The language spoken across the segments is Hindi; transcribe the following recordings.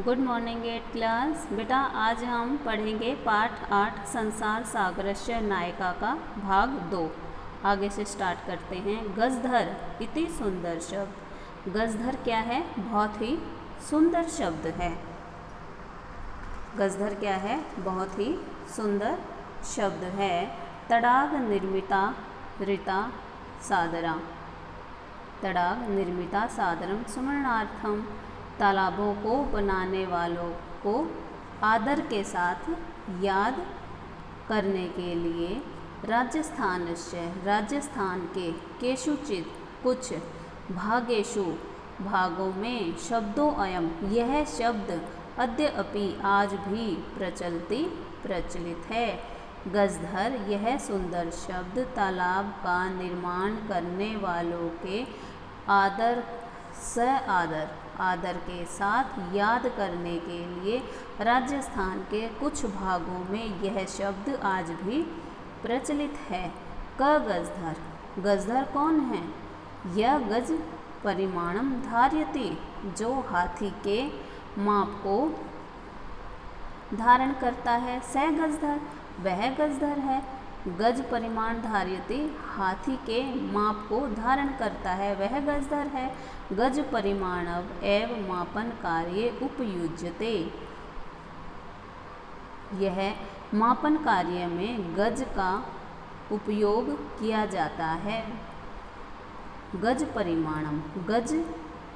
Good morning eight class. बेटा आज हम पढ़ेंगे पाठ 8 संसार सागरस्य नायिका का भाग 2। आगे से स्टार्ट करते हैं। गजधर इति सुंदर शब्द। गजधर क्या है? बहुत ही सुंदर शब्द है। गजधर क्या है? बहुत ही सुंदर शब्द है। तड़ाग निर्मिता ऋता सादरा। तड़ाग निर्मिता सादरम स्मरणार्थम। तालाबों को बनाने वालों को आदर के साथ याद करने के लिए राजस्थान के केषुचित कुछ भागेषु भागों में शब्दों अयम यह शब्द अद्यपि आज भी प्रचलित है। गजधर यह सुंदर शब्द तालाब का निर्माण करने वालों के आदर के साथ याद करने के लिए राजस्थान के कुछ भागों में यह शब्द आज भी प्रचलित है। गजधर। गजधर कौन है? यह गज परिमाणम धार्यति, जो हाथी के माप को धारण करता है। स गजधर, वह गजधर है। गज परिमाण धार्यति, हाथी के माप को धारण करता है, वह गजधर है। गज परिमाणव एव मापन कार्य उपयुज्यते। यह मापन कार्य में गज का उपयोग किया जाता है। गज परिमाणम, गज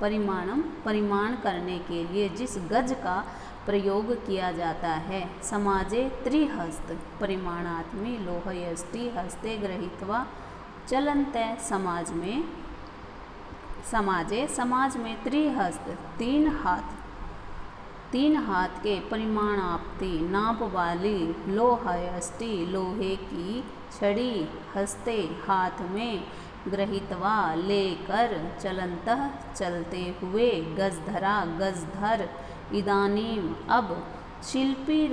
परिमाणम परिमाण करने के लिए जिस गज का प्रयोग किया जाता है। समाजे त्रिहस्त परिमाणात्मी लोहयष्टि हस्ते गृहीत्वा चलन्ते। समाज में त्रिहस्त तीन हाथ के परिमाणाप्ति नाप वाली लोहयष्टि लोहे की छड़ी हस्ते हाथ में गृहीत्वा लेकर चलन्तः चलते हुए गजधरा गजधर इदानीम अब शिल्पी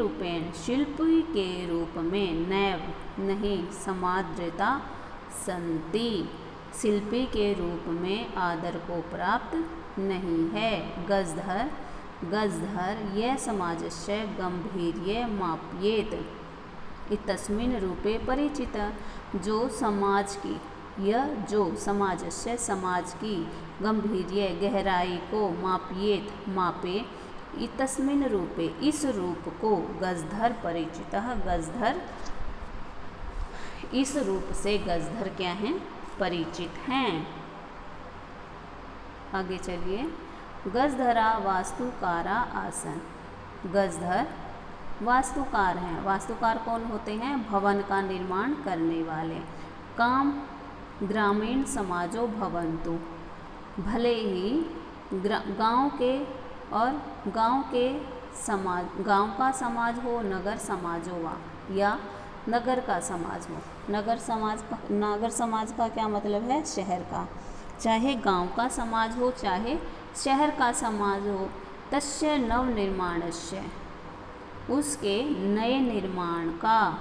के रूप में नैव नहीं समादृता संति, शिल्पी के रूप में आदर को प्राप्त नहीं है। गजधर यह समाजस्य गंभीर्य माप्येत इतस्मिन् रूपे परिचित, जो समाजस्य समाज की गंभीर्य गहराई को मापे इतस्मिन् रूपे इस रूप को गजधर परिचित। गजधर इस रूप से गजधर क्या हैं? परिचित हैं। आगे चलिए। गजधरा वास्तुकारा आसन। गजधर वास्तुकार हैं। वास्तुकार कौन होते हैं? भवन का निर्माण करने वाले। काम ग्रामीण समाजो भवन्तु, भले ही गांव का समाज हो, नगर समाज हो या नगर का समाज हो। नगर समाज का क्या मतलब है? शहर का। चाहे गांव का समाज हो चाहे शहर का समाज हो। तस्य नवनिर्माणस्य, उसके नए निर्माण का,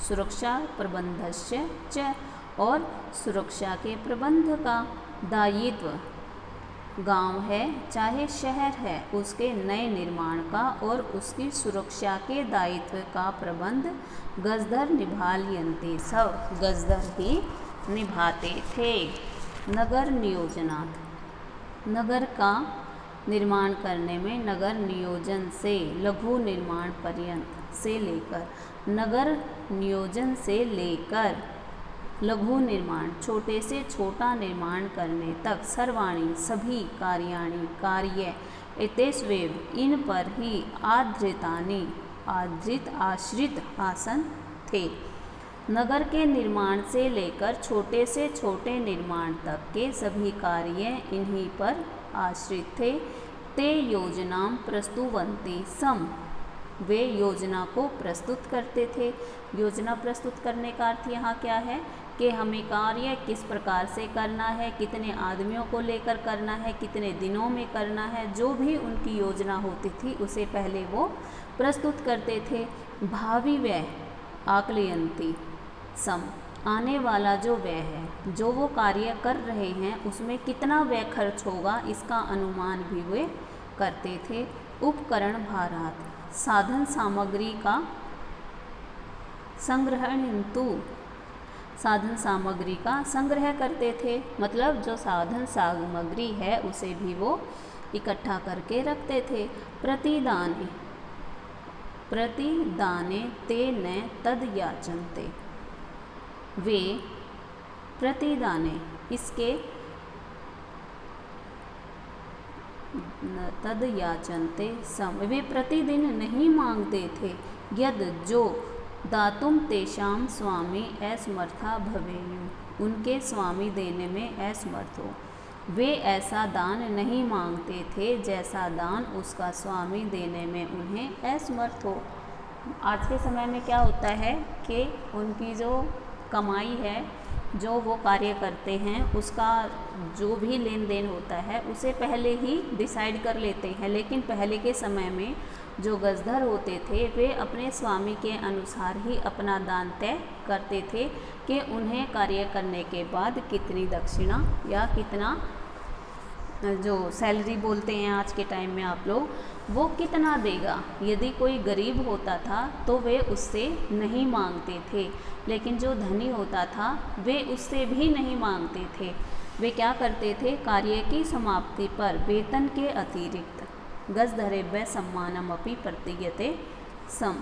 सुरक्षा प्रबंधस्य च, और सुरक्षा के प्रबंध का दायित्व, गांव है चाहे शहर है, उसके नए निर्माण का और उसकी सुरक्षा के दायित्व का प्रबंध गजधर निभालयन्ते। सब गजधर ही निभाते थे। नगर नियोजनात्, नगर का निर्माण करने में नगर नियोजन से लघु निर्माण पर्यंत से लेकर, नगर नियोजन से लेकर लघु निर्माण छोटे से छोटा निर्माण करने तक, सर्वाणि सभी कार्याणि कार्य एतेष्वेव इन पर ही आश्रित आसन थे। नगर के निर्माण से लेकर छोटे से छोटे निर्माण तक के सभी कार्य इन्हीं पर आश्रित थे। ते योजनां प्रस्तुवन्ति सम, वे योजना को प्रस्तुत करते थे। योजना प्रस्तुत करने का अर्थ यहाँ क्या है कि हमें कार्य किस प्रकार से करना है, कितने आदमियों को लेकर करना है, कितने दिनों में करना है, जो भी उनकी योजना होती थी उसे पहले वो प्रस्तुत करते थे। भावी व्यय आकलयन्ति सम, आने वाला जो व्यय है, जो वो कार्य कर रहे हैं उसमें कितना व्यय खर्च होगा इसका अनुमान भी वे करते थे। उपकरण भारात, साधन सामग्री का संग्रहणन्तु, साधन सामग्री का संग्रह करते थे, मतलब जो साधन सामग्री है उसे भी वो इकट्ठा करके रखते थे। प्रतिदाने, प्रतिदाने ते न तद याचन्ते, वे प्रतिदाने इसके तद याचन्ते सम, वे प्रतिदिन नहीं मांगते थे। यद जो दातुम तेषाम स्वामी असमर्था भवेयु, उनके स्वामी देने में असमर्थ हो। वे ऐसा दान नहीं मांगते थे जैसा दान उसका स्वामी देने में उन्हें असमर्थ हो। आज के समय में क्या होता है कि उनकी जो कमाई है, जो वो कार्य करते हैं, उसका जो भी लेन देन होता है उसे पहले ही डिसाइड कर लेते हैं। लेकिन पहले के समय में जो गजधर होते थे वे अपने स्वामी के अनुसार ही अपना दान तय करते थे कि उन्हें कार्य करने के बाद कितनी दक्षिणा या कितना जो सैलरी बोलते हैं आज के टाइम में आप लोग, वो कितना देगा। यदि कोई गरीब होता था तो वे उससे नहीं मांगते थे, लेकिन जो धनी होता था वे उससे भी नहीं मांगते थे। वे क्या करते थे, कार्य की समाप्ति पर वेतन के अतिरिक्त गजधरेभ्यः सम्मानमपि प्रतीयते सम,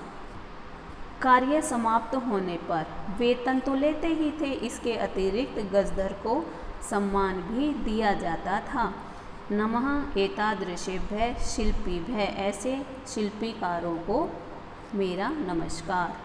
कार्य समाप्त होने पर वेतन तो लेते ही थे, इसके अतिरिक्त गजधर को सम्मान भी दिया जाता था। नमः एतादृशेभ्यः शिल्पीभ्यः, ऐसे शिल्पीकारों को मेरा नमस्कार।